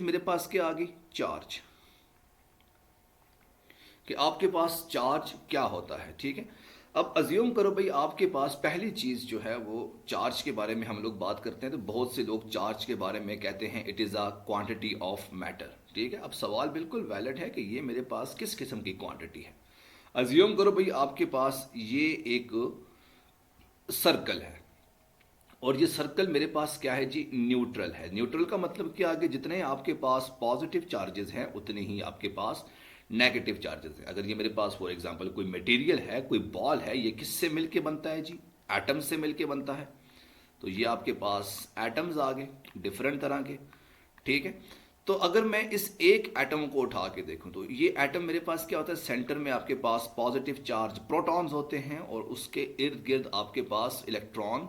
मेरे पास क्या आ गई, चार्ज, कि आपके पास चार्ज क्या होता है। ठीक है, अब अज्यूम करो भाई आपके पास पहली चीज़ जो है वो चार्ज के बारे में हम लोग बात करते हैं तो बहुत से लोग चार्ज के बारे में कहते हैं it is a quantity of matter. ठीक है, अब सवाल बिल्कुल वैलिड है कि ये मेरे पास किस किस्म की क्वांटिटी है। अज्यूम करो भाई आपके पास ये एक सर्कल है और ये सर्कल मेरे पास क्या है जी, न्यूट्रल है। न्यूट्रल का मतलब क्या है कि जितने आपके पास पॉजिटिव चार्जेस हैं उतने ही आपके पास नेगेटिव चार्जेस हैं। अगर ये मेरे पास फॉर एग्जांपल कोई मटेरियल है, कोई बॉल है, ये किससे मिलके बनता है जी, एटम से मिलके बनता है। तो ये आपके पास एटम्स आ गए डिफरेंट तरह के। ठीक है, तो अगर मैं इस एक एटम को उठा के देखूं तो ये एटम मेरे पास क्या होता है, सेंटर में आपके पास पॉजिटिव चार्ज प्रोटॉन्स होते हैं और उसके इर्द गिर्द आपके पास इलेक्ट्रॉन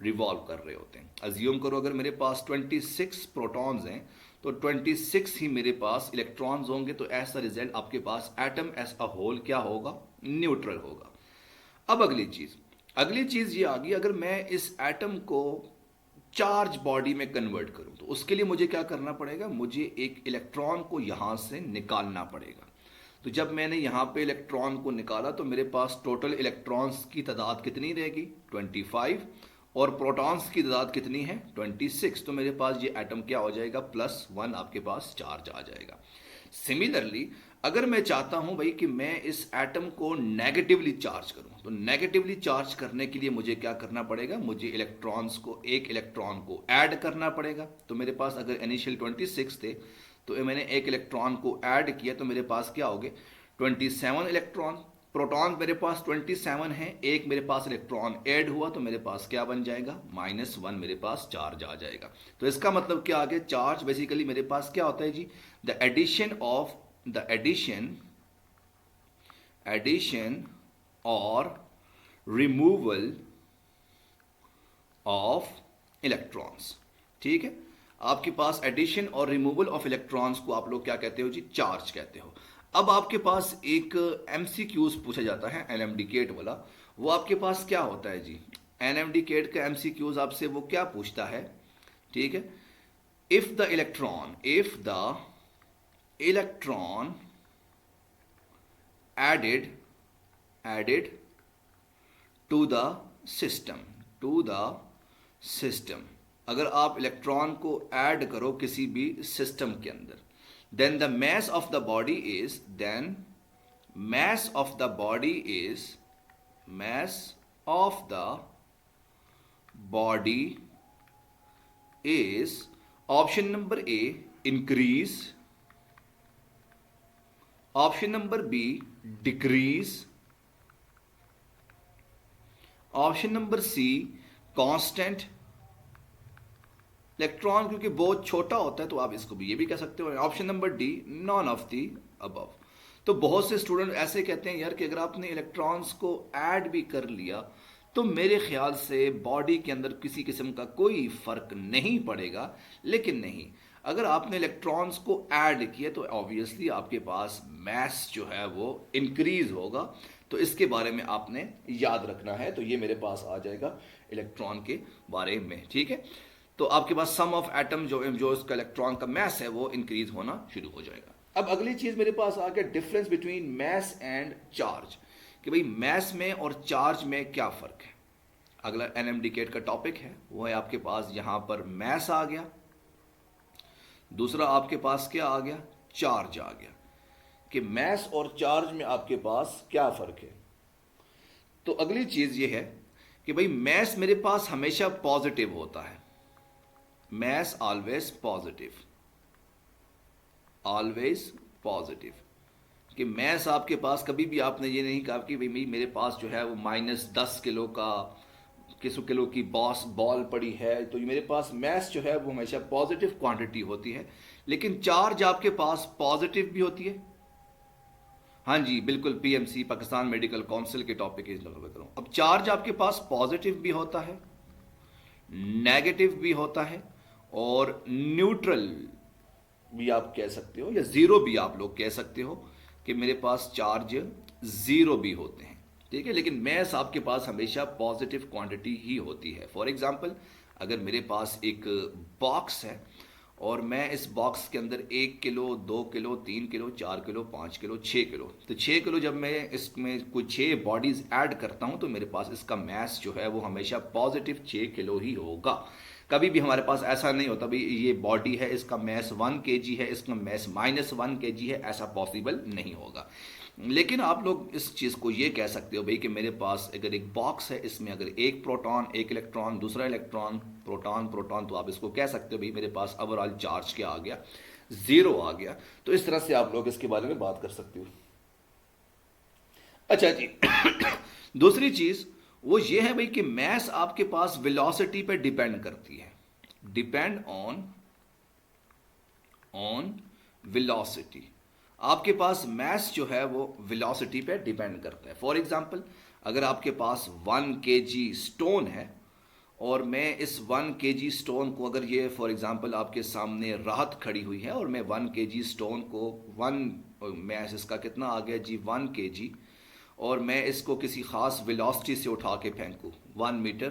रिवॉल्व कर रहे होते हैं। अज्यूम करो अगर मेरे पास 26 प्रोटॉन्स हैं तो 26 ही मेरे पास इलेक्ट्रॉन्स होंगे, तो ऐसा रिजल्ट आपके पास एटम एज अ होल क्या होगा, न्यूट्रल होगा। अब अगली चीज ये आ गई, अगर मैं इस एटम को चार्ज बॉडी में कन्वर्ट करूं तो उसके लिए मुझे क्या करना पड़ेगा, मुझे एक इलेक्ट्रॉन को यहां से निकालना पड़ेगा। तो जब मैंने यहां पे इलेक्ट्रॉन को निकाला तो मेरे पास टोटल इलेक्ट्रॉन्स की तादाद कितनी रहेगी, 25, और प्रोटॉन्स की तादाद कितनी है, 26। तो मेरे पास ये एटम क्या हो जाएगा, +1 आपके पास चार्ज आ जाएगा। सिमिलरली अगर मैं चाहता हूं भाई कि मैं इस एटम को नेगेटिवली चार्ज करूं तो नेगेटिवली चार्ज करने के लिए मुझे क्या करना पड़ेगा, मुझे इलेक्ट्रॉन्स को, एक इलेक्ट्रॉन को ऐड करना पड़ेगा। तो मेरे पास अगर इनिशियल 26 थे तो मैंने एक इलेक्ट्रॉन को ऐड किया तो मेरे पास क्या हो गए, 27 इलेक्ट्रॉन। प्रोटॉन मेरे पास 27 है, एक मेरे पास इलेक्ट्रॉन ऐड हुआ तो मेरे पास क्या बन जाएगा, -1 मेरे पास चार्ज आ जाएगा। तो इसका मतलब क्या आ गया, चार्ज बेसिकली मेरे पास क्या होता है जी, द एडिशन और रिमूवल ऑफ इलेक्ट्रॉन्स। ठीक है, आपके पास एडिशन और रिमूवल ऑफ इलेक्ट्रॉन्स को आप लोग क्या कहते हो जी, चार्ज कहते हो। अब आपके पास एक एमसीक्यूज पूछा जाता है एनएमडीकेट वाला, वो आपके पास क्या होता है जी, एनएमडीकेट का एमसीक्यूज आपसे वो क्या पूछता है। ठीक है, if the electron added to the system, अगर आप इलेक्ट्रॉन को ऐड करो किसी भी सिस्टम के अंदर, then the mass of the body is option number A increase, option number B decrease, option number C constant. Electron क्योंकि बहुत छोटा होता है तो आप इसको भी ये भी कह सकते हो। Option number D none of the above. तो बहुत से स्टूडेंट ऐसे कहते हैं यार कि अगर आपने इलेक्ट्रॉन्स को ऐड भी कर लिया तो मेरे ख्याल से बॉडी के अंदर किसी किस्म का कोई फर्क नहीं पड़ेगा। लेकिन नहीं, अगर आपने इलेक्ट्रॉन्स को ऐड किया तो ऑब्वियसली आपके पास मैस जो है वो इंक्रीज होगा। तो इसके बारे में आपने याद रखना है। तो ये मेरे पास आ जाएगा इलेक्ट्रॉन के बारे में। ठीक है, तो आपके पास सम ऑफ एटम जो इसका इलेक्ट्रॉन का मैस है वो इंक्रीज होना शुरू हो जाएगा। अब अगली चीज मेरे पास आ गया difference between mass and charge, कि भाई मैस में और चार्ज में क्या फर्क है। अगला एनएमडीकेट का टॉपिक है वो है आपके पास यहां पर मैस आ गया, दूसरा आपके पास क्या आ गया, चार्ज आ गया, कि मैस और चार्ज में आपके पास क्या फर्क है। तो अगली चीज ये है कि भाई मैस मेरे पास हमेशा पॉजिटिव होता है, मैस ऑलवेज पॉजिटिव, कि मैस आपके पास कभी भी आपने ये नहीं कहा कि भाई मेरे पास जो है वो -10 किलो का किलो की बॉल पड़ी है तो ये मेरे पास मैस जो है वो हमेशा पॉजिटिव क्वांटिटी होती है। लेकिन चार्ज आपके पास पॉजिटिव भी होती है। हाँ जी बिल्कुल, पीएमसी पाकिस्तान मेडिकल काउंसिल के टॉपिक के करूं। अब चार्ज आपके पास पॉजिटिव भी होता है, नेगेटिव भी होता है और न्यूट्रल भी आप कह सकते हो या जीरो भी आप लोग कह सकते हो कि मेरे पास चार्ज जीरो भी होते हैं। ठीक है, लेकिन मैस आपके पास हमेशा पॉजिटिव क्वांटिटी ही होती है। फॉर एग्जांपल अगर मेरे पास एक बॉक्स है और मैं इस बॉक्स के अंदर 1 kilo, 2 kilo, 3 kilo, 4 kilo, 5 kilo, 6 kilo, तो 6 किलो जब मैं इसमें कुछ 6 बॉडीज ऐड करता हूं तो मेरे पास इसका मैस जो है वो हमेशा पॉजिटिव 6 किलो ही होगा। कभी भी हमारे पास ऐसा नहीं होता भाई ये बॉडी है इसका मैस 1 kg है, इसका मैस -1 kg है, ऐसा पॉसिबल नहीं होगा। लेकिन आप लोग इस चीज़ को ये कह सकते हो भाई कि मेरे पास अगर एक बॉक्स है, इसमें अगर एक प्रोटॉन, एक इलेक्ट्रॉन, दूसरा इलेक्ट्रॉन, प्रोटॉन प्रोटॉन, तो आप इसको कह सकते हो भाई मेरे पास ओवरऑल चार्ज क्या आ गया, 0 आ गया। तो इस तरह से आप लोग इसके बारे में बात कर सकते हो। अच्छा जी दूसरी चीज़ वो ये है भाई कि मैस आपके पास वेलोसिटी पे डिपेंड करती है, डिपेंड ऑन वेलोसिटी। आपके पास मैस जो है वो वेलोसिटी पे डिपेंड करता है। फॉर एग्जांपल अगर आपके पास 1 kg स्टोन है और मैं इस 1 kg स्टोन को, अगर ये फॉर एग्जांपल आपके सामने राहत खड़ी हुई है और मैं 1 kg स्टोन को मैस इसका कितना आ गया जी 1 kg, और मैं इसको किसी खास वेलोसिटी से उठा के फेंकूँ 1 मीटर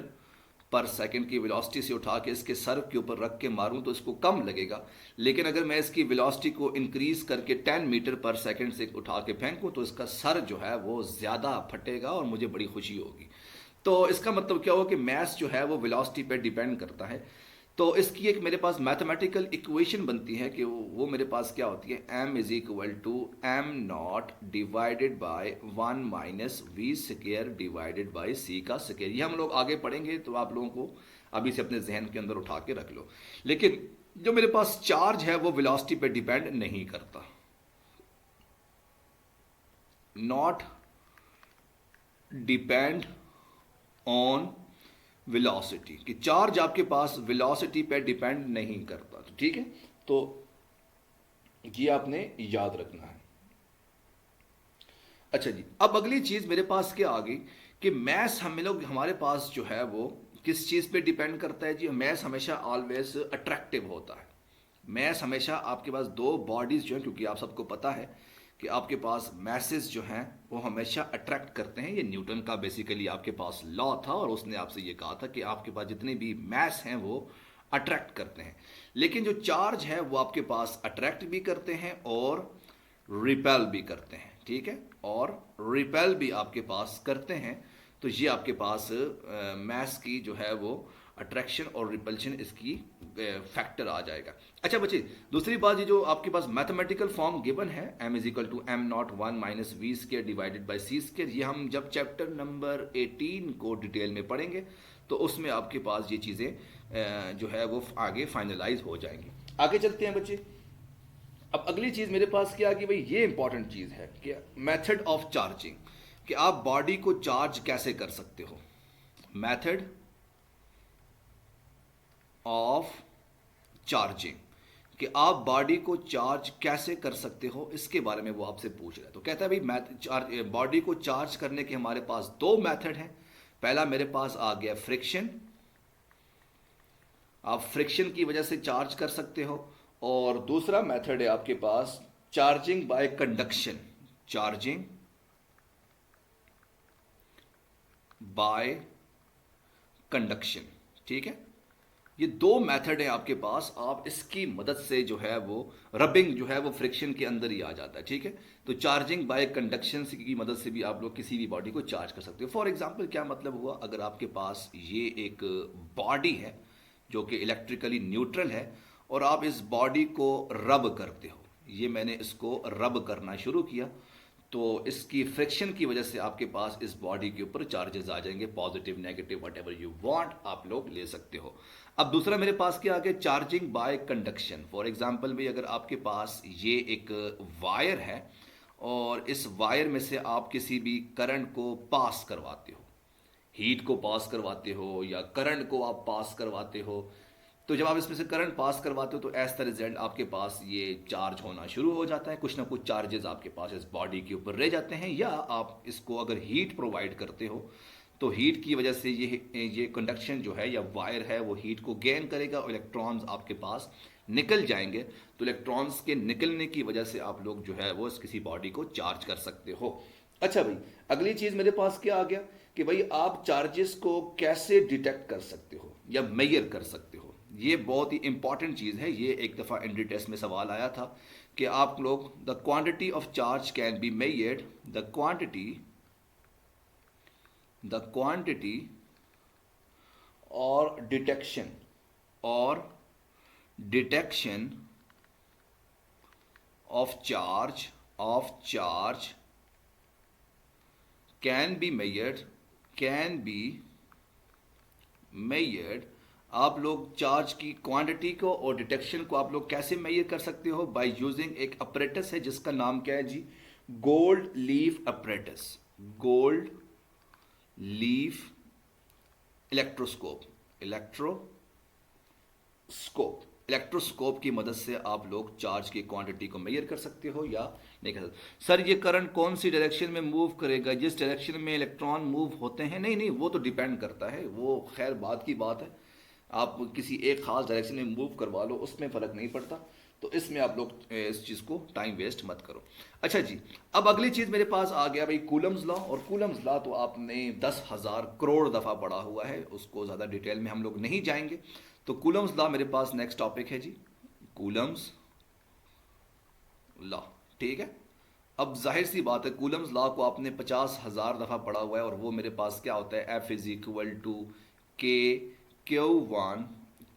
पर सेकंड की वेलोसिटी से उठा के इसके सर के ऊपर रख के मारूं तो इसको कम लगेगा। लेकिन अगर मैं इसकी वेलोसिटी को इंक्रीज करके 10 मीटर पर सेकंड से उठा के फेंकूं तो इसका सर जो है वो ज़्यादा फटेगा और मुझे बड़ी खुशी होगी। तो इसका मतलब क्या हुआ कि मैस जो है वो वेलोसिटी पे डिपेंड करता है। तो इसकी एक मेरे पास मैथमेटिकल इक्वेशन बनती है कि वो मेरे पास क्या होती है, m=m0 divided by 1 - v² divided by c का स्क्वायर। ये हम लोग आगे पढ़ेंगे तो आप लोगों को अभी से अपने जहन के अंदर उठा के रख लो। लेकिन जो मेरे पास चार्ज है वो वेलोसिटी पे डिपेंड नहीं करता, नॉट डिपेंड ऑन वेलोसिटी, कि चार्ज आपके पास वेलोसिटी पे डिपेंड नहीं करता। तो ठीक है, तो ये आपने याद रखना है। अच्छा जी, अब अगली चीज मेरे पास क्या आ गई कि मैस हम लोग हमारे पास जो है वो किस चीज पे डिपेंड करता है जी। मैस हमेशा ऑलवेज अट्रैक्टिव होता है। मैस हमेशा आपके पास दो बॉडीज जो है, क्योंकि आप सबको पता है कि आपके पास मैसेस जो हैं वो हमेशा अट्रैक्ट करते हैं। ये न्यूटन का बेसिकली आपके पास लॉ था और उसने आपसे ये कहा था कि आपके पास जितने भी मैस हैं वो अट्रैक्ट करते हैं। लेकिन जो चार्ज है वो आपके पास अट्रैक्ट भी करते हैं और रिपेल भी करते हैं, ठीक है, और रिपेल भी आपके पास करते हैं। तो ये आपके पास मैस की जो है वो अट्रैक्शन और रिपल्शन इसकी फैक्टर आ जाएगा। अच्छा बच्चे, दूसरी बात ये जो आपके पास मैथमेटिकल फॉर्म गिवन है m=m0 1 - v² divided by c², ये हम जब चैप्टर नंबर 18 को डिटेल में पढ़ेंगे तो उसमें आपके पास ये चीज़ें जो है वो आगे फाइनलाइज हो जाएंगी। आगे चलते हैं बच्चे। अब अगली चीज़ मेरे पास क्या आ गई भाई, ये इंपॉर्टेंट चीज़ है कि मेथड ऑफ चार्जिंग, कि आप बॉडी को चार्ज कैसे कर सकते हो। मेथड ऑफ चार्जिंग, कि आप बॉडी को चार्ज कैसे कर सकते हो, इसके बारे में वो आपसे पूछ रहा है। तो कहता है भाई बॉडी को चार्ज करने के हमारे पास दो मेथड हैं। पहला मेरे पास आ गया फ्रिक्शन, आप फ्रिक्शन की वजह से चार्ज कर सकते हो, और दूसरा मेथड है आपके पास charging by conduction, charging by conduction, ठीक है। ये दो मेथड है आपके पास, आप इसकी मदद से जो है वो रबिंग जो है वो फ्रिक्शन के अंदर ही आ जाता है, ठीक है। तो चार्जिंग बाय कंडक्शन की मदद से भी आप लोग किसी भी बॉडी को चार्ज कर सकते हो। फॉर एग्जांपल क्या मतलब हुआ, अगर आपके पास ये एक बॉडी है जो कि इलेक्ट्रिकली न्यूट्रल है और आप इस बॉडी को रब करते हो, ये मैंने इसको रब करना शुरू किया तो इसकी फ्रिक्शन की वजह से आपके पास इस बॉडी के ऊपर चार्जेस आ जाएंगे, positive negative what ever you want आप लोग ले सकते हो। अब दूसरा मेरे पास क्या आ गया, charging by conduction. For example भी अगर आपके पास ये एक वायर है और इस वायर में से आप किसी भी करंट को पास करवाते हो, हीट को पास करवाते हो या करंट को आप पास करवाते हो, तो जब आप इसमें से करंट पास करवाते हो तो एज द रिजल्ट आपके पास ये चार्ज होना शुरू हो जाता है। कुछ ना कुछ चार्जेस आपके पास इस बॉडी के ऊपर रह जाते हैं, या आप इसको अगर हीट प्रोवाइड करते हो तो हीट की वजह से ये कंडक्शन जो है या वायर है वो हीट को गेन करेगा और इलेक्ट्रॉन्स आपके पास निकल जाएंगे। तो इलेक्ट्रॉन्स के निकलने की वजह से आप लोग जो है वो किसी बॉडी को चार्ज कर सकते हो। अच्छा भाई, अगली चीज़ मेरे पास क्या आ गया कि भाई आप चार्जेस को कैसे डिटेक्ट कर सकते हो या मेजर कर सकते हो, ये बहुत ही इंपॉर्टेंट चीज़ है, ये एक दफ़ा एंट्री टेस्ट में सवाल आया था कि आप लोग the quantity of charge can be measured, the quantity और detection of charge can be measured. आप लोग चार्ज की क्वांटिटी को और डिटेक्शन को आप लोग कैसे मेजर कर सकते हो? बाय यूजिंग एक अपरेटस है जिसका नाम क्या है जी? Gold leaf apparatus, gold leaf electroscope की मदद से आप लोग चार्ज की क्वांटिटी को मेजर कर सकते हो या नहीं कर सकते। सर ये करंट कौन सी डायरेक्शन में मूव करेगा? जिस डायरेक्शन में इलेक्ट्रॉन मूव होते हैं। नहीं, वो तो डिपेंड करता है, वो खैर बात की बात है। आप किसी एक खास डायरेक्शन में मूव करवा लो, उसमें फ़र्क नहीं पड़ता। तो इसमें आप लोग इस चीज़ को टाइम वेस्ट मत करो। अच्छा जी, अब अगली चीज़ मेरे पास आ गया भाई कूलम्स लॉ। और कूलम्स लॉ तो आपने 10,000 करोड़ दफ़ा पढ़ा हुआ है, उसको ज़्यादा डिटेल में हम लोग नहीं जाएंगे। तो कूलम्स लॉ मेरे पास नेक्स्ट टॉपिक है जी, कूलम्स लॉ। ठीक है, अब जाहिर सी बात है कूलम्स लॉ को आपने 50,000 दफ़ा पढ़ा हुआ है। और वो मेरे पास क्या होता है? F is equal to K Q1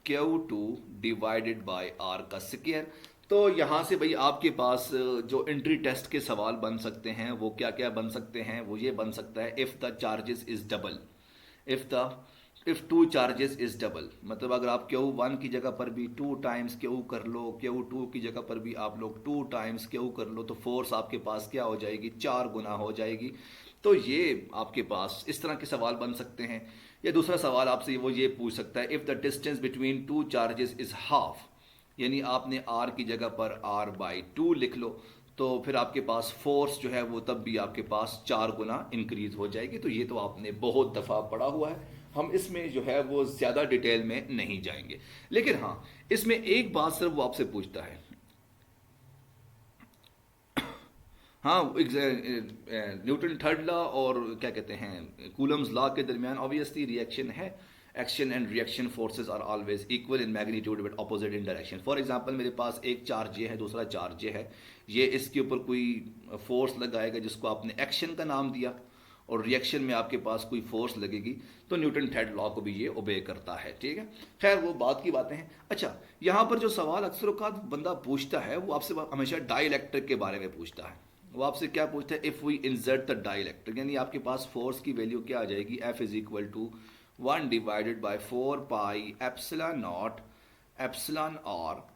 Q2 divided by R का स्क्वायर। तो यहाँ से भाई आपके पास जो एंट्री टेस्ट के सवाल बन सकते हैं वो क्या क्या बन सकते हैं? वो ये बन सकता है, if the charges is double, if two charges is double, मतलब अगर आप Q1 की जगह पर भी 2 टाइम्स Q कर लो, Q2 की जगह पर भी आप लोग 2 टाइम्स Q कर लो, तो फोर्स आपके पास क्या हो जाएगी? 4 गुना हो जाएगी। तो ये आपके पास इस तरह के सवाल बन सकते हैं। या दूसरा सवाल आपसे वो ये पूछ सकता है, if the distance between two charges is half, यानी आपने r की जगह पर r/2 लिख लो, तो फिर आपके पास फोर्स जो है वो तब भी आपके पास 4 गुना इंक्रीज हो जाएगी। तो ये तो आपने बहुत दफ़ा पढ़ा हुआ है, हम इसमें जो है वो ज़्यादा डिटेल में नहीं जाएंगे। लेकिन हाँ, इसमें एक बात सिर्फ वो आपसे पूछता है, हाँ, न्यूटन थर्ड लॉ और क्या कहते हैं कूलम्स लॉ के दरमियान ऑब्वियसली रिएक्शन है। Action and reaction forces are always equal in magnitude but opposite in direction. For example मेरे पास एक चार्ज ये है, दूसरा चार्ज ये है, ये इसके ऊपर कोई फोर्स लगाएगा जिसको आपने एक्शन का नाम दिया, और रिएक्शन में आपके पास कोई फोर्स लगेगी, तो न्यूटन थर्ड लॉ को भी ये ओबे करता है। ठीक है, खैर वो बात की बातें हैं। अच्छा, यहाँ पर जो सवाल अक्सर औक़ात बंदा पूछता है वो आपसे हमेशा डाइलेक्ट्रिक के बारे में पूछता है। वो आपसे क्या पूछता है? If we insert the dielectric, यानी आपके पास फोर्स की वैल्यू क्या आ जाएगी? F is equal to 1 divided by 4 pi epsilon naught epsilon R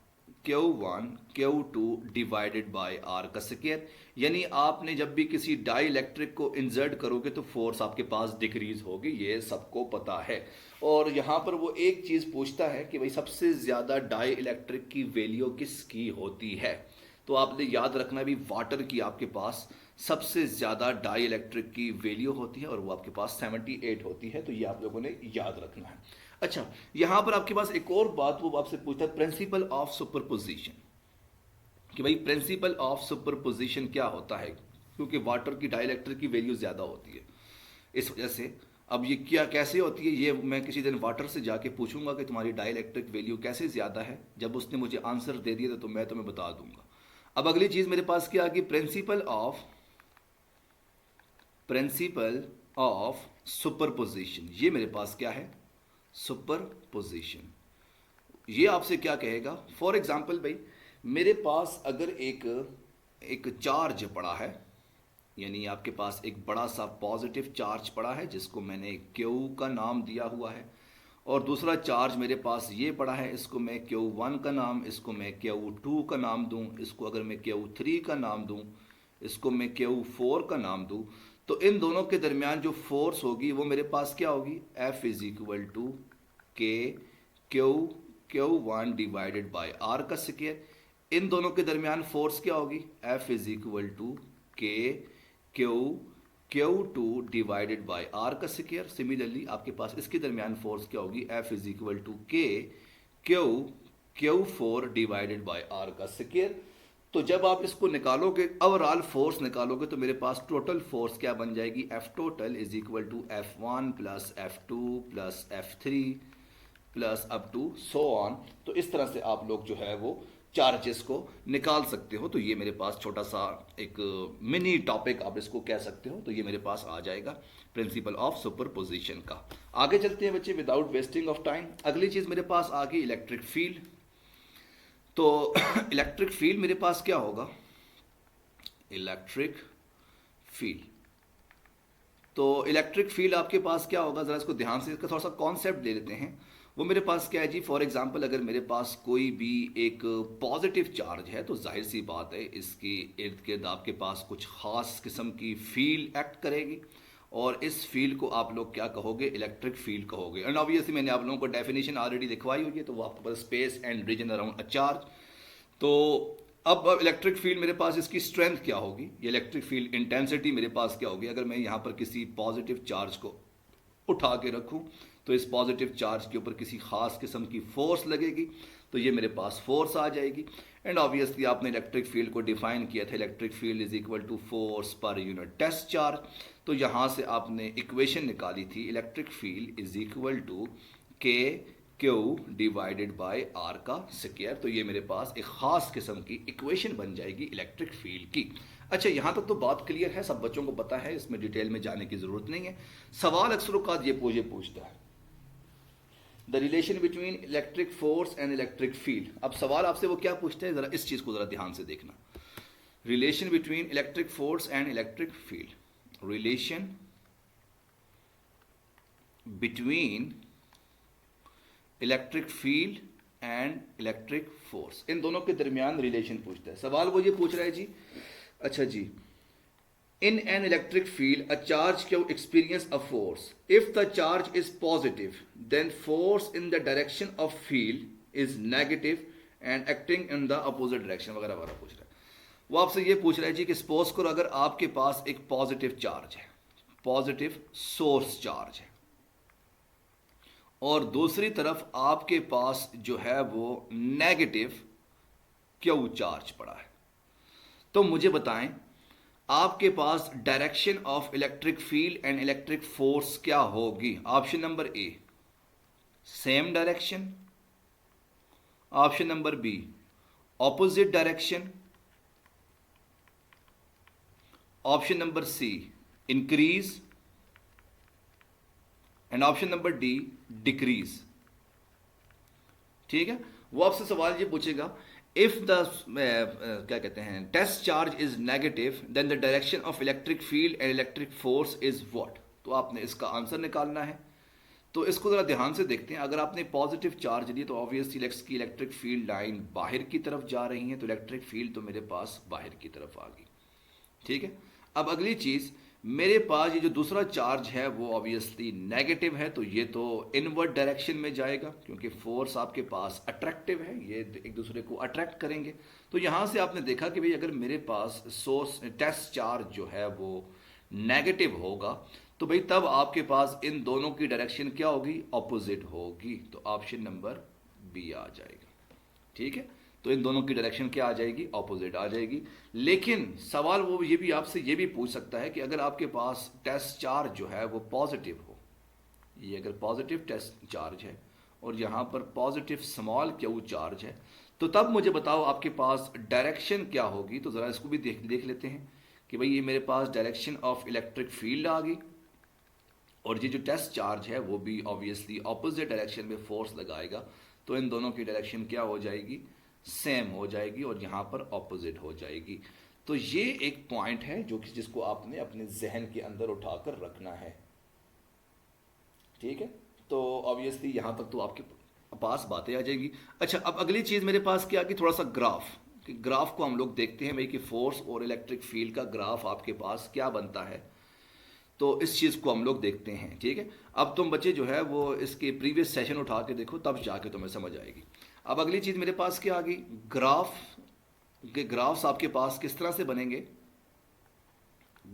Q1 Q2 divided by R का स्क्वायर। यानी आपने जब भी किसी डाइलेक्ट्रिक को इंसर्ट करोगे तो फोर्स आपके पास डिक्रीज होगी, ये सबको पता है। और यहाँ पर वो एक चीज़ पूछता है कि भाई सबसे ज़्यादा डाई इलेक्ट्रिक की वैल्यू किसकी होती है? तो आपने याद रखना भी वाटर की आपके पास सबसे ज़्यादा डाई इलेक्ट्रिक की वैल्यू होती है और वो आपके पास 78 होती है। तो ये आप लोगों ने याद रखना है। अच्छा, यहां पर आपके पास एक और बात वो आपसे पूछता है, प्रिंसिपल ऑफ सुपरपोजिशन, कि भाई प्रिंसिपल ऑफ सुपरपोजिशन क्या होता है? क्योंकि वाटर की डाइलेक्ट्रिक की वैल्यू ज़्यादा होती है, इस वजह से अब ये क्या कैसे होती है, ये मैं किसी दिन वाटर से जाके पूछूंगा कि तुम्हारी डाइलेक्ट्रिक वैल्यू कैसे ज़्यादा है। जब उसने मुझे आंसर दे दिया तो मैं तुम्हें बता दूंगा। अब अगली चीज़ मेरे पास क्या आ गई? Principle of superposition. ये मेरे पास क्या है? सुपरपोजिशन। ये आपसे क्या कहेगा? फॉर एग्जाम्पल भाई मेरे पास अगर एक चार्ज पड़ा है, यानी आपके पास एक बड़ा सा पॉजिटिव चार्ज पड़ा है जिसको मैंने Q का नाम दिया हुआ है, और दूसरा चार्ज मेरे पास ये पड़ा है, इसको मैं Q1 का नाम, इसको मैं Q2 का नाम दूं, इसको अगर मैं Q3 का नाम दूं, इसको मैं Q4 का नाम दूं, तो इन दोनों के दरमियान जो फोर्स होगी वो मेरे पास क्या होगी? F is equal to K Q1 divided by R का स्क्वायर। इन दोनों के दरमियान फोर्स क्या होगी? F इज इक्वल टू के Q2 डिवाइडेड बाय आर का स्क्वायर। सिमिलरली आपके पास इसके दरमियान फोर्स क्या होगी? F इज इक्वल टू के Q4 डिवाइडेड बाय आर का स्क्वायर। तो जब आप इसको निकालोगे, ओवरऑल फोर्स निकालोगे, तो मेरे पास टोटल फोर्स क्या बन जाएगी? F total is equal to F1 plus F2 plus F3 plus up to so on. तो इस तरह से आप लोग जो है वो चार्जेस को निकाल सकते हो। तो ये मेरे पास छोटा सा एक मिनी टॉपिक आप इसको कह सकते हो। तो ये मेरे पास आ जाएगा प्रिंसिपल ऑफ सुपरपोजिशन का। आगे चलते हैं बच्चे विदाउट वेस्टिंग ऑफ टाइम। अगली चीज़ मेरे पास आ गई इलेक्ट्रिक फील्ड। तो इलेक्ट्रिक फील्ड मेरे पास क्या होगा, इलेक्ट्रिक फील्ड। तो इलेक्ट्रिक फील्ड आपके पास क्या होगा, ज़रा इसको ध्यान से इसका थोड़ा सा कॉन्सेप्ट ले लेते हैं। वो मेरे पास क्या है जी, फॉर एग्जांपल अगर मेरे पास कोई भी एक पॉजिटिव चार्ज है तो जाहिर सी बात है इसके इर्द गिर्द आपके पास कुछ खास किस्म की फील्ड एक्ट करेगी, और इस फील्ड को आप लोग क्या कहोगे, इलेक्ट्रिक फील्ड कहोगे। एंड ऑब्वियसली मैंने आप लोगों को डेफिनेशन ऑलरेडी लिखवाई हुई है, तो वो आपके पास space and region around a charge. तो अब इलेक्ट्रिक फील्ड मेरे पास इसकी स्ट्रेंथ क्या होगी, ये इलेक्ट्रिक फील्ड इंटेंसिटी मेरे पास क्या होगी। अगर मैं यहाँ पर किसी पॉजिटिव चार्ज को उठा के रखूँ तो इस पॉजिटिव चार्ज के ऊपर किसी खास किस्म की फोर्स लगेगी, तो ये मेरे पास फोर्स आ जाएगी। एंड ऑब्वियसली आपने इलेक्ट्रिक फील्ड को डिफाइन किया था, electric field is equal to force per unit test charge. तो यहाँ से आपने इक्वेशन निकाली थी, electric field is equal to K Q divided by R का स्क्वायर। तो ये मेरे पास एक खास किस्म की इक्वेशन बन जाएगी इलेक्ट्रिक फील्ड की। अच्छा, यहाँ तक तो बात क्लियर है, सब बच्चों को पता है, इसमें डिटेल में जाने की जरूरत नहीं है। सवाल अक्सर औकात ये पूछता है, the relation between electric force and electric field. अब सवाल आपसे वो क्या पूछते हैं, जरा इस चीज को जरा ध्यान से देखना। Relation between electric force and electric field, relation between electric field and electric force, इन दोनों के दरमियान रिलेशन पूछता है। सवाल वो ये पूछ रहा है जी, अच्छा जी, in an electric field a charge can experience a force. If the charge is positive then force in the direction of field is negative and acting in the opposite direction वगैरह वगैरह पूछ रहा है। वो आपसे ये पूछ रहा है जी कि सपोज करो अगर आपके पास एक पॉजिटिव चार्ज है, पॉजिटिव सोर्स चार्ज है, और दूसरी तरफ आपके पास जो है वो नेगेटिव क्यू चार्ज पड़ा है, तो मुझे बताएं आपके पास direction of electric field and electric force क्या होगी। Option number A same direction, option number B opposite direction, option number C increase, and option number D decrease. ठीक है, वो आपसे सवाल ये पूछेगा, इफ द क्या कहते हैं test charge is negative then the direction of electric field and electric force is what. तो आपने इसका आंसर निकालना है। तो इसको जरा ध्यान से देखते हैं। अगर आपने पॉजिटिव चार्ज लिया तो ऑब्वियसली की इलेक्ट्रिक फील्ड लाइन बाहर की तरफ जा रही है, तो इलेक्ट्रिक फील्ड तो मेरे पास बाहर की तरफ आ गई। ठीक है, अब अगली चीज, मेरे पास ये जो दूसरा चार्ज है वो ऑब्वियसली नेगेटिव है, तो ये तो इनवर्ड डायरेक्शन में जाएगा क्योंकि फोर्स आपके पास अट्रैक्टिव है, ये एक दूसरे को अट्रैक्ट करेंगे। तो यहाँ से आपने देखा कि भाई अगर मेरे पास सोर्स टेस्ट चार्ज जो है वो नेगेटिव होगा तो भाई तब आपके पास इन दोनों की डायरेक्शन क्या होगी, ऑपोजिट होगी। तो ऑप्शन नंबर बी आ जाएगा। ठीक है, तो इन दोनों की डायरेक्शन क्या आ जाएगी, ऑपोजिट आ जाएगी। लेकिन सवाल वो ये भी आपसे ये भी पूछ सकता है कि अगर आपके पास टेस्ट चार्ज जो है वो पॉजिटिव हो, ये अगर पॉजिटिव टेस्ट चार्ज है और यहाँ पर पॉजिटिव स्मॉल क्यू चार्ज है, तो तब मुझे बताओ आपके पास डायरेक्शन क्या होगी। तो ज़रा इसको भी देख लेते हैं कि भाई ये मेरे पास डायरेक्शन ऑफ इलेक्ट्रिक फील्ड आ गई, और ये जो टेस्ट चार्ज है वो भी ऑब्वियसली ऑपोजिट डायरेक्शन में फोर्स लगाएगा, तो इन दोनों की डायरेक्शन क्या हो जाएगी, सेम हो जाएगी, और यहाँ पर ऑपोजिट हो जाएगी। तो ये एक पॉइंट है जो कि जिसको आपने अपने जहन के अंदर उठाकर रखना है। ठीक है, तो ऑब्वियसली यहाँ तक तो आपके पास बातें आ जाएगी। अच्छा, अब अगली चीज़ मेरे पास क्या कि थोड़ा सा ग्राफ, कि ग्राफ को हम लोग देखते हैं भाई कि फोर्स और इलेक्ट्रिक फील्ड का ग्राफ आपके पास क्या बनता है, तो इस चीज़ को हम लोग देखते हैं। ठीक है, अब तुम बच्चे जो है वो इसके प्रीवियस सेशन उठा के देखो, तब जाके तुम्हें समझ आएगी। अब अगली चीज़ मेरे पास क्या आ गई, ग्राफ के ग्राफ्स आपके पास किस तरह से बनेंगे,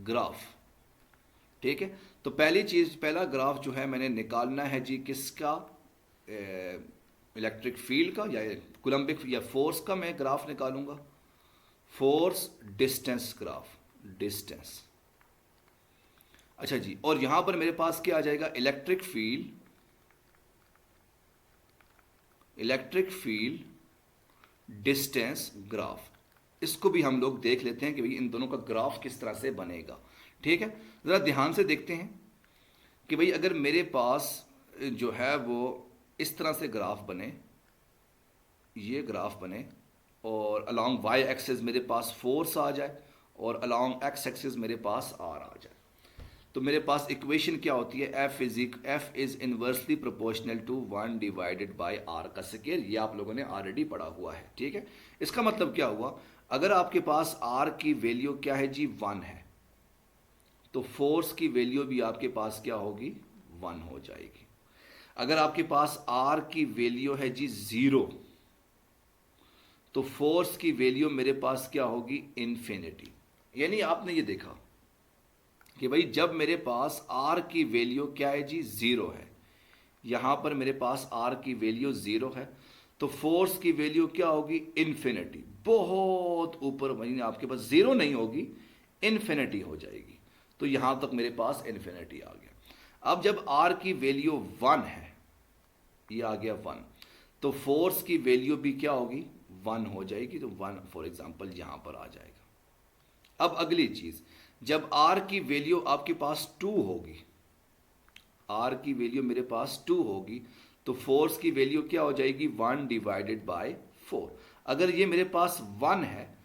ग्राफ। ठीक है, तो पहली चीज़, पहला ग्राफ जो है मैंने निकालना है जी किसका, इलेक्ट्रिक फील्ड का या कूलम्बिक या फोर्स का मैं ग्राफ निकालूंगा, फोर्स डिस्टेंस ग्राफ, डिस्टेंस। अच्छा जी, और यहां पर मेरे पास क्या आ जाएगा, electric field electric field distance graph, इसको भी हम लोग देख लेते हैं कि भाई इन दोनों का ग्राफ किस तरह से बनेगा। ठीक है, ज़रा ध्यान से देखते हैं कि भाई अगर मेरे पास जो है वो इस तरह से ग्राफ बने, ये ग्राफ बने और अलॉन्ग वाई एक्सिस मेरे पास फोर्स आ जाए और अलॉन्ग एक्स एक्सिस मेरे पास आर आ जाए, तो मेरे पास इक्वेशन क्या होती है, F is inversely proportional to 1 divided by R का स्क्वायर। ये आप लोगों ने ऑलरेडी पढ़ा हुआ है। ठीक है, इसका मतलब क्या हुआ, अगर आपके पास आर की वैल्यू क्या है जी 1 है, तो फोर्स की वैल्यू भी आपके पास क्या होगी 1 हो जाएगी। अगर आपके पास आर की वैल्यू है जी 0, तो फोर्स की वैल्यू मेरे पास क्या होगी इन्फिनिटी। यानी आपने ये देखा कि भाई जब मेरे पास आर की वैल्यू क्या है जी 0 है, यहां पर मेरे पास आर की वैल्यू 0 है, तो फोर्स की वैल्यू क्या होगी इन्फिनिटी, बहुत ऊपर, यानी आपके पास 0 नहीं होगी, इन्फिनिटी हो जाएगी। तो यहां तक मेरे पास इन्फिनिटी आ गया। अब जब आर की वैल्यू 1 है, ये आ गया 1, तो फोर्स की वैल्यू भी क्या होगी 1 हो जाएगी, तो 1 फॉर एग्जांपल यहां पर आ जाएगा। अब अगली चीज, जब आर की वैल्यू आपके पास 2 होगी, आर की वैल्यू मेरे पास 2 होगी, तो फोर्स की वैल्यू क्या हो जाएगी 1 डिवाइडेड बाय 4। अगर ये मेरे पास 1 है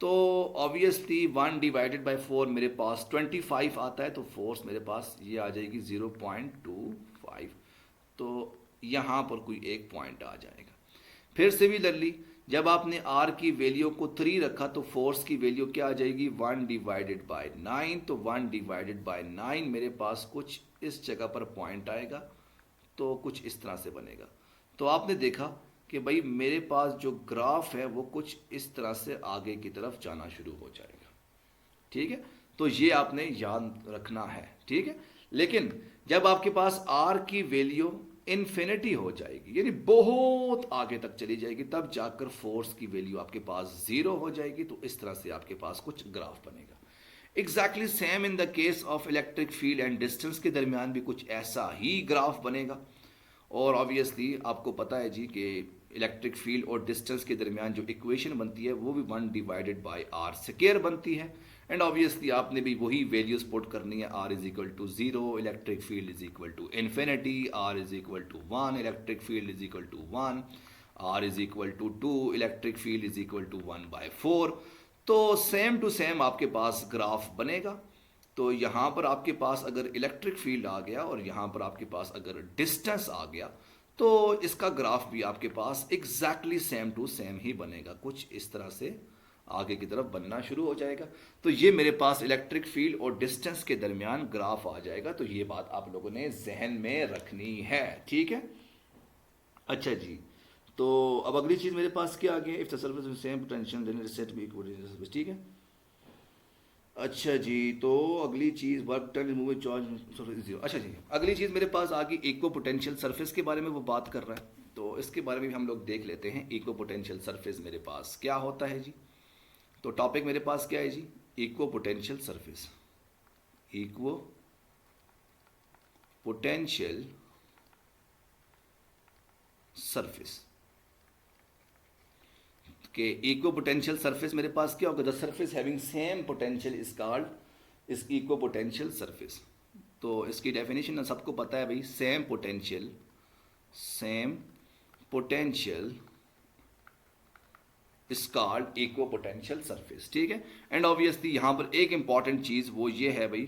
तो ऑब्वियसली 1 डिवाइडेड बाय 4 मेरे पास 25 आता है, तो फोर्स मेरे पास ये आ जाएगी 0.25, तो यहां पर कोई एक पॉइंट आ जाएगा। फिर सिमिलरली जब आपने आर की वैल्यू को 3 रखा, तो फोर्स की वैल्यू क्या आ जाएगी 1 डिवाइडेड बाय 9, तो 1 डिवाइडेड बाय 9 मेरे पास कुछ इस जगह पर पॉइंट आएगा, तो कुछ इस तरह से बनेगा। तो आपने देखा कि भाई मेरे पास जो ग्राफ है वो कुछ इस तरह से आगे की तरफ जाना शुरू हो जाएगा। ठीक है, तो ये आपने याद रखना है। ठीक है, लेकिन जब आपके पास आर की वैल्यू इन्फिनिटी हो जाएगी, यानी बहुत आगे तक चली जाएगी, तब जाकर फोर्स की वैल्यू आपके पास 0 हो जाएगी, तो इस तरह से आपके पास कुछ ग्राफ बनेगा। Exactly same in the case of electric field and distance के दरमियान भी कुछ ऐसा ही ग्राफ बनेगा। और ऑब्वियसली आपको पता है जी कि इलेक्ट्रिक फील्ड और डिस्टेंस के दरमियान जो इक्वेशन बनती है वो भी 1 डिवाइडेड बाय आर स्क्वायर बनती है। एंड ऑब्वियसली आपने भी वही वैल्यूज पुट करनी है, R is equal to 0, electric field is equal to infinity, R is equal to 1, electric field is equal to 1, R is equal to 2, electric field is equal to 1/4। तो same to same आपके पास graph बनेगा। तो यहाँ पर आपके पास अगर electric field आ गया और यहाँ पर आपके पास अगर डिस्टेंस आ गया, तो इसका ग्राफ भी आपके पास एग्जैक्टली सेम टू सेम ही बनेगा, कुछ इस तरह से आगे की तरफ बनना शुरू हो जाएगा। तो ये मेरे पास इलेक्ट्रिक फील्ड और डिस्टेंस के दरमियान ग्राफ आ जाएगा। तो ये बात आप लोगों ने जहन में रखनी है। ठीक है, अच्छा जी, तो अब अगली चीज मेरे पास क्या आ गया, if the surface with same potential then it is said to be equal to surface. ठीक है, अच्छा जी, तो अगली चीज work done remove charge surface 0। अच्छा जी, अगली चीज मेरे पास आ गई इक्वो पोटेंशियल सरफेस के बारे में वो बात कर रहा है, तो इसके बारे में भी हम लोग देख लेते हैं। इक्वो पोटेंशियल सरफेस मेरे पास क्या होता है जी, तो टॉपिक मेरे पास क्या है जी, इक्वो पोटेंशियल सरफेस। इक्वो पोटेंशियल सरफेस के इक्वो पोटेंशियल सरफेस मेरे पास क्या होगा, the surface having same potential is called इस इक्वो पोटेंशियल सरफेस। तो इसकी डेफिनेशन सबको पता है भाई, same potential is called equipotential surface. ठीक है, एंड ऑब्वियसली यहां पर एक इंपॉर्टेंट चीज वो ये है भाई,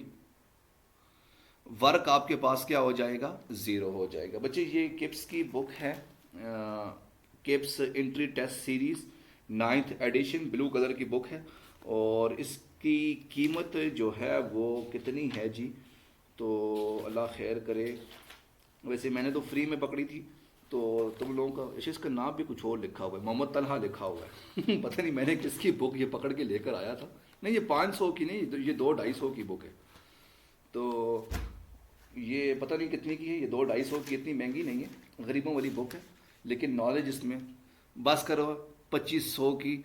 वर्क आपके पास क्या हो जाएगा 0 हो जाएगा। बच्चे ये किप्स की बुक है, Kips entry test series 9th edition, blue colour की बुक है, और इसकी कीमत जो है वो कितनी है जी, तो अल्लाह खैर करे। वैसे मैंने तो फ्री में पकड़ी थी, तो तुम लोगों का इसका नाम भी कुछ और लिखा हुआ है, मोहम्मद तलहा लिखा हुआ है पता नहीं मैंने किसकी बुक ये पकड़ के लेकर आया था। नहीं, ये 500 की नहीं, ये 200-250 की बुक है। तो ये पता नहीं कितने की है, ये 200-250 की, इतनी महंगी नहीं है, गरीबों वाली बुक है, लेकिन नॉलेज इसमें बस करो 2500 की।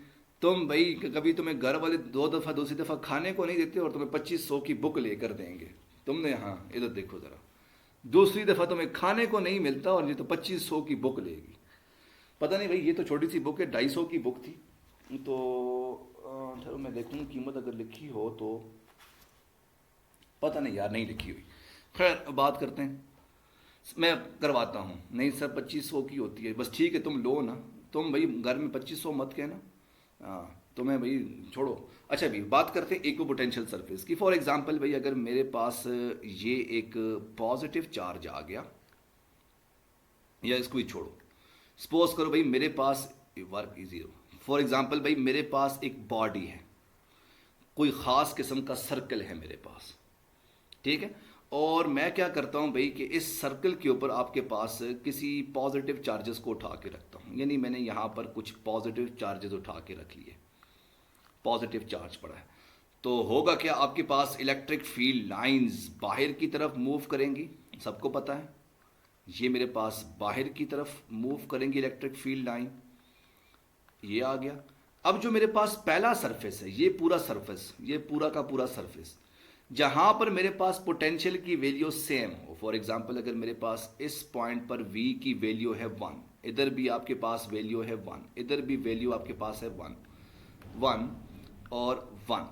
तुम भाई कभी तुम्हें घर वाले 2 दफ़ा दूसरी दफ़ा खाने को नहीं देते और तुम्हें 2500 की बुक लेकर देंगे। तुमने हाँ इधर देखो ज़रा, दूसरी दफ़ा तुम्हें खाने को नहीं मिलता और ये तो 2500 की बुक लेगी। पता नहीं भाई, ये तो छोटी सी बुक है, 250 की बुक थी। तो चलो मैं देखूँ कीमत अगर लिखी हो तो, पता नहीं यार, नहीं लिखी हुई। खैर बात करते हैं, मैं करवाता हूँ। नहीं सर 2500 की होती है, बस ठीक है तुम लो ना, तुम भाई घर में 2500 मत कहना। हाँ तुम्हें भाई छोड़ो। अच्छा भी बात करते हैं इक्व पोटेंशियल सरफेस की। फॉर एग्जांपल भाई अगर मेरे पास ये एक पॉजिटिव चार्ज आ गया, या इसको ही छोड़ो, सपोज करो भाई मेरे पास work is zero. For example भाई मेरे पास एक बॉडी है, कोई ख़ास किस्म का सर्कल है मेरे पास, ठीक है। और मैं क्या करता हूँ भाई कि इस सर्कल के ऊपर आपके पास किसी पॉजिटिव चार्जेस को उठा के रखता हूँ, यानी मैंने यहाँ पर कुछ पॉजिटिव चार्जेस उठा के रख लिए, पॉजिटिव चार्ज पड़ा है। तो होगा क्या, आपके पास इलेक्ट्रिक फील्ड लाइंस बाहर की तरफ मूव करेंगी, सबको पता है। ये मेरे पास बाहर की तरफ मूव करेंगी इलेक्ट्रिक फील्ड लाइन, ये आ गया। अब जो मेरे पास पहला सरफेस है, ये पूरा सरफेस, ये पूरा का पूरा सरफेस, जहां पर मेरे पास पोटेंशियल की वैल्यू सेम हो। फॉर एग्जांपल अगर मेरे पास इस पॉइंट पर V की वैल्यू है 1, इधर भी आपके पास वैल्यू है 1, इधर भी वैल्यू आपके पास है 1, 1 और 1,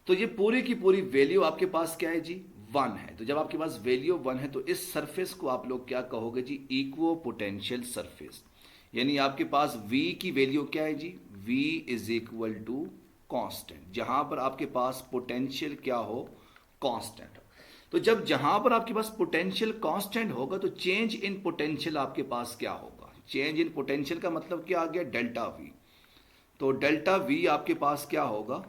तो ये पूरी की पूरी वैल्यू आपके पास क्या है जी, 1 है। तो जब आपके पास वैल्यू 1 है तो इस सरफेस को आप लोग क्या कहोगे जी, इक्वो पोटेंशियल सरफेस। यानी आपके पास V की वैल्यू क्या है जी, V is equal to constant, जहां पर आपके पास पोटेंशियल क्या हो, कांस्टेंट। तो जब जहां पर आपके पास पोटेंशियल कांस्टेंट होगा तो चेंज इन पोटेंशियल आपके पास क्या होगा, चेंज इन पोटेंशियल का मतलब क्या आ गया, डेल्टा V। तो डेल्टा V आपके पास क्या होगा,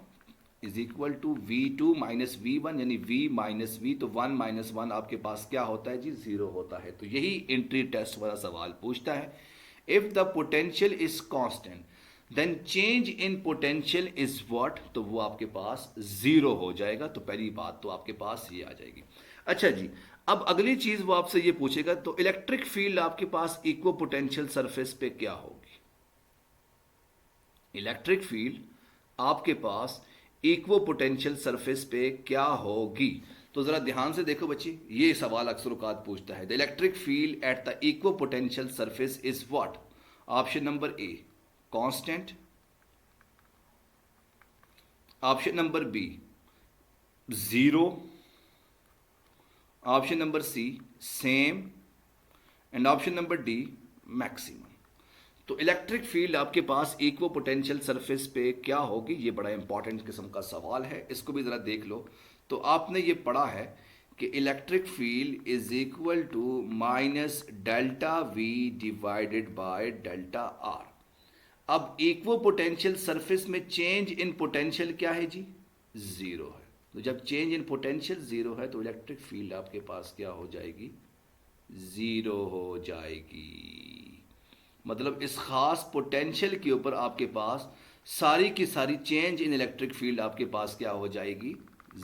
is equal to V2 minus V1, यानी V माइनस V, तो 1 माइनस 1 आपके पास क्या होता है जी, 0 होता है। तो यही एंट्री टेस्ट वाला सवाल पूछता है, if the potential is constant then change in potential is what, तो वो आपके पास 0 हो जाएगा। तो पहली बात तो आपके पास ये आ जाएगी। अच्छा जी, अब अगली चीज वो आपसे ये पूछेगा, तो इलेक्ट्रिक फील्ड आपके पास इक्वो पोटेंशियल सरफेस पे क्या होगी, इलेक्ट्रिक फील्ड आपके पास इक्वो पोटेंशियल सरफेस पे क्या होगी। तो जरा ध्यान से देखो बच्चे, ये सवाल अक्सर औकात पूछता है, the electric field at the equipotential surface is what. Option number A constant, option number B 0, option number C same, and option number D maximum. तो इलेक्ट्रिक फील्ड आपके पास इक्वो पोटेंशियल सरफेस पे क्या होगी, ये बड़ा इंपॉर्टेंट किस्म का सवाल है, इसको भी ज़रा देख लो। तो आपने ये पढ़ा है कि electric field is equal to minus delta V divided by delta R। अब इक्वो पोटेंशियल सरफेस में चेंज इन पोटेंशियल क्या है जी, 0 है। तो जब चेंज इन पोटेंशियल 0 है तो इलेक्ट्रिक फील्ड आपके पास क्या हो जाएगी, 0 हो जाएगी। मतलब इस खास पोटेंशियल के ऊपर आपके पास सारी की सारी चेंज इन इलेक्ट्रिक फील्ड आपके पास क्या हो जाएगी,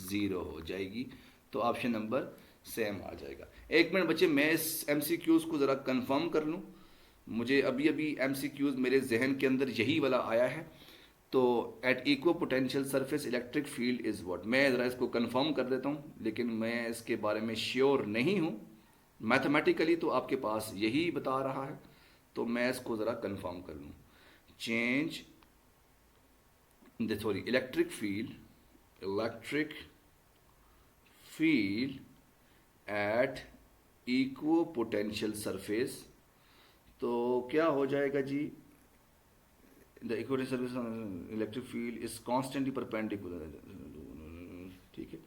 0 हो जाएगी। तो ऑप्शन नंबर सेम आ जाएगा। एक मिनट बच्चे, मैं इस MCQs को ज़रा कंफर्म कर लूँ, मुझे अभी अभी MCQs मेरे जहन के अंदर यही वाला आया है। तो at equipotential surface electric field is what, मैं ज़रा इसको कंफर्म कर देता हूँ, लेकिन मैं इसके बारे में श्योर नहीं हूँ। मैथमेटिकली तो आपके पास यही बता रहा है, तो मैं इसको ज़रा कंफर्म कर लूँ। Change sorry electric field at equipotential surface, तो क्या हो जाएगा जी, the equal service electric field is constantly perpendicular. ठीक है,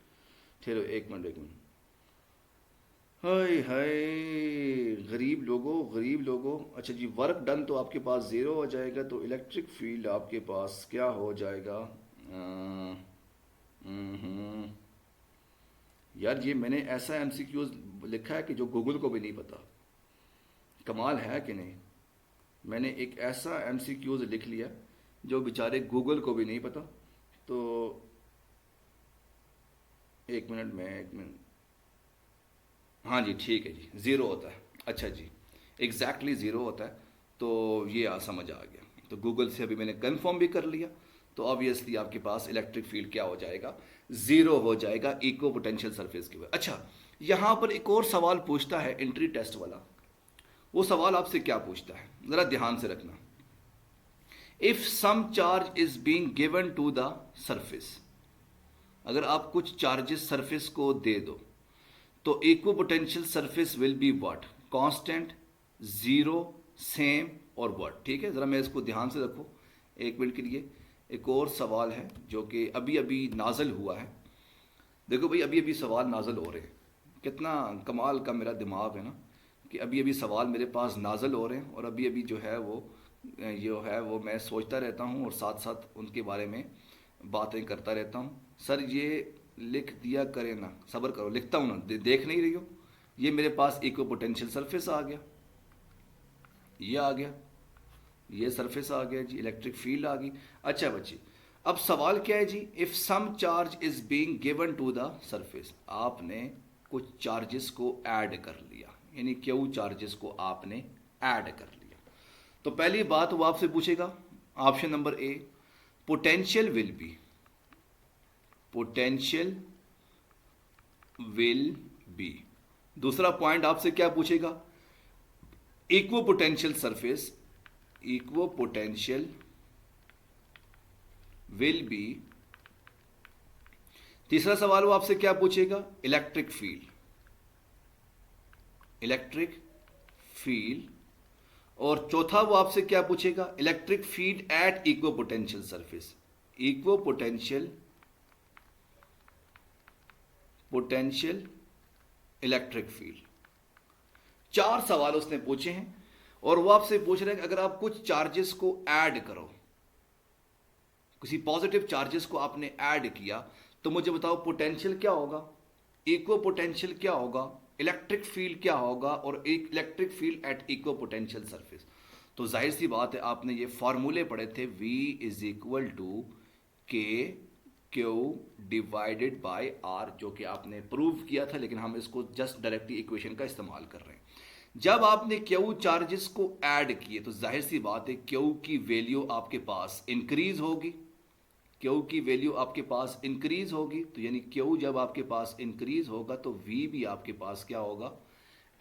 ठहरो एक मिनट। हाय हाय गरीब लोगों। अच्छा जी, वर्क डन तो आपके पास 0 हो जाएगा, तो इलेक्ट्रिक फील्ड आपके पास क्या हो जाएगा। यार ये मैंने ऐसा MCQs लिखा है कि जो गूगल को भी नहीं पता, कमाल है कि नहीं। मैंने एक ऐसा MCQs लिख लिया जो बेचारे गूगल को भी नहीं पता। तो एक मिनट, हाँ जी ठीक है जी, 0 होता है। अच्छा जी, एग्जैक्टली 0 होता है। तो ये समझ आ गया। तो गूगल से अभी मैंने कंफर्म भी कर लिया, तो ऑब्वियसली आपके पास इलेक्ट्रिक फील्ड क्या हो जाएगा, 0 हो जाएगा इक्वो पोटेंशियल सरफेस के ऊपर। अच्छा, यहाँ पर एक और सवाल पूछता है एंट्री टेस्ट वाला। वो सवाल आपसे क्या पूछता है, ज़रा ध्यान से रखना। If some charge is being given to the surface, अगर आप कुछ चार्जेस सरफेस को दे दो तो equipotential surface will be what, constant, zero, same और व्हाट। ठीक है, जरा मैं इसको ध्यान से रखो एक मिनट के लिए। एक और सवाल है जो कि अभी अभी नाजल हुआ है। देखो भाई, अभी अभी सवाल नाजल हो रहे हैं, कितना कमाल का मेरा दिमाग है ना कि अभी अभी सवाल मेरे पास नाजल हो रहे हैं और अभी अभी जो है वो मैं सोचता रहता हूँ और साथ साथ उनके बारे में बातें करता रहता हूँ। सर ये लिख दिया करें ना, सब्र करो, लिखता हूँ ना, देख नहीं रही हो। ये मेरे पास इक्विपोटेंशियल सरफेस आ गया, ये आ गया, ये सरफेस आ गया जी, इलेक्ट्रिक फील्ड आ गई। अच्छा बच्चे, अब सवाल क्या है जी, if some charge is being given to the surface, आपने कुछ चार्जेस को ऐड कर लिया, यानी क्यू चार्जेस को आपने ऐड कर लिया। तो पहली बात वो आपसे पूछेगा, option number A, potential will be. दूसरा पॉइंट आपसे क्या पूछेगा, equipotential surface, equipotential will be. तीसरा सवाल वो आपसे क्या पूछेगा, इलेक्ट्रिक फील्ड। और चौथा वो आपसे क्या पूछेगा, electric field at equipotential surface, equipotential electric field. चार सवाल उसने पूछे हैं और वो आपसे पूछ रहे हैं कि अगर आप कुछ चार्जेस को ऐड करो, किसी पॉजिटिव चार्जेस को आपने ऐड किया तो मुझे बताओ पोटेंशियल क्या होगा, इक्विपोटेंशियल क्या होगा, इलेक्ट्रिक फील्ड क्या होगा और electric field at equipotential surface. तो जाहिर सी बात है आपने ये फॉर्मूले पढ़े थे, V is equal to K Q divided by are, जो कि आपने प्रूव किया था, लेकिन हम इसको जस्ट डायरेक्टली इक्वेशन का इस्तेमाल कर रहे हैं। जब आपने क्यू चार्जेस को ऐड किए तो जाहिर सी बात है क्यू की वैल्यू आपके पास इंक्रीज होगी, क्यू की वैल्यू आपके पास इंक्रीज होगी, तो यानी क्यू जब आपके पास इंक्रीज होगा तो वी भी आपके पास क्या होगा,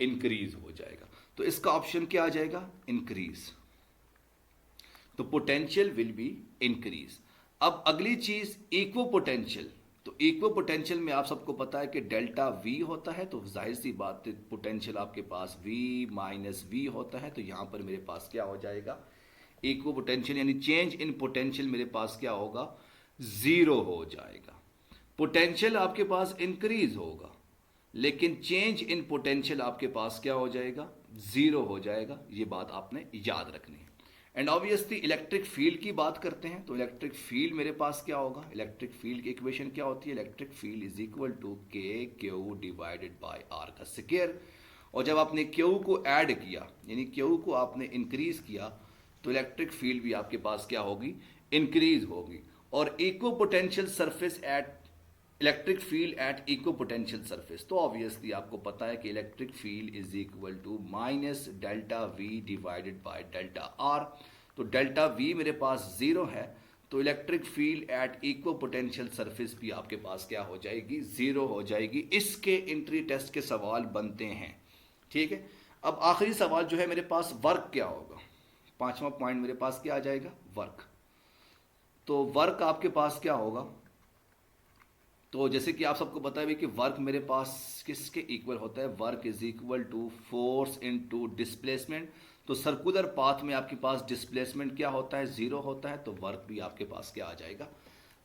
इंक्रीज हो जाएगा। तो इसका ऑप्शन क्या आ जाएगा, इंक्रीज। तो पोटेंशियल विल बी इंक्रीज। अब अगली चीज इक्विपोटेंशियल, तो इक्विपोटेंशियल में आप सबको पता है कि डेल्टा वी होता है, तो जाहिर सी बात है पोटेंशियल आपके पास V माइनस वी होता है, तो यहां पर मेरे पास क्या हो जाएगा, इक्विपोटेंशियल यानी चेंज इन पोटेंशियल मेरे पास क्या होगा, जीरो हो जाएगा। पोटेंशियल आपके पास इंक्रीज होगा लेकिन चेंज इन पोटेंशियल आपके पास क्या हो जाएगा, जीरो हो जाएगा। ये बात आपने याद रखनी है। एंड ऑब्वियसली इलेक्ट्रिक फील्ड की बात करते हैं तो इलेक्ट्रिक फील्ड मेरे पास क्या होगा, इलेक्ट्रिक फील्ड की इक्वेशन क्या होती है, electric field is equal to K Q divided by R का स्क्वायर। और जब आपने क्यू को ऐड किया यानी क्यू को आपने इंक्रीज किया तो इलेक्ट्रिक फील्ड भी आपके पास क्या होगी, इंक्रीज होगी। और equipotential surface at electric field at equipotential surface, तो ऑब्वियसली आपको पता है कि electric field is equal to minus delta V divided by delta R. तो डेल्टा वी मेरे पास जीरो है तो electric field at equipotential surface भी आपके पास क्या हो जाएगी, जीरो हो जाएगी। इसके एंट्री टेस्ट के सवाल बनते हैं, ठीक है। अब आखिरी सवाल जो है मेरे पास, वर्क क्या होगा, पांचवा पॉइंट मेरे पास क्या आ जाएगा, वर्क। तो वर्क आपके पास क्या होगा, तो जैसे कि आप सबको पता है कि वर्क मेरे पास किसके इक्वल होता है, work is equal to force into displacement. तो सर्कुलर पाथ में आपके पास डिस्प्लेसमेंट क्या होता है, जीरो होता है, तो वर्क भी आपके पास क्या आ जाएगा,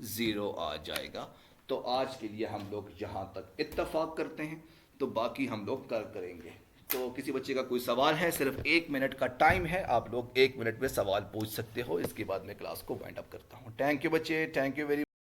जीरो आ जाएगा। तो आज के लिए हम लोग यहाँ तक इत्तेफाक करते हैं, तो बाकी हम लोग करेंगे। तो किसी बच्चे का कोई सवाल है, सिर्फ 1 मिनट का टाइम है, आप लोग 1 मिनट में सवाल पूछ सकते हो, इसके बाद मैं क्लास को वाइंड अप करता हूँ। थैंक यू बच्चे, थैंक यू वेरी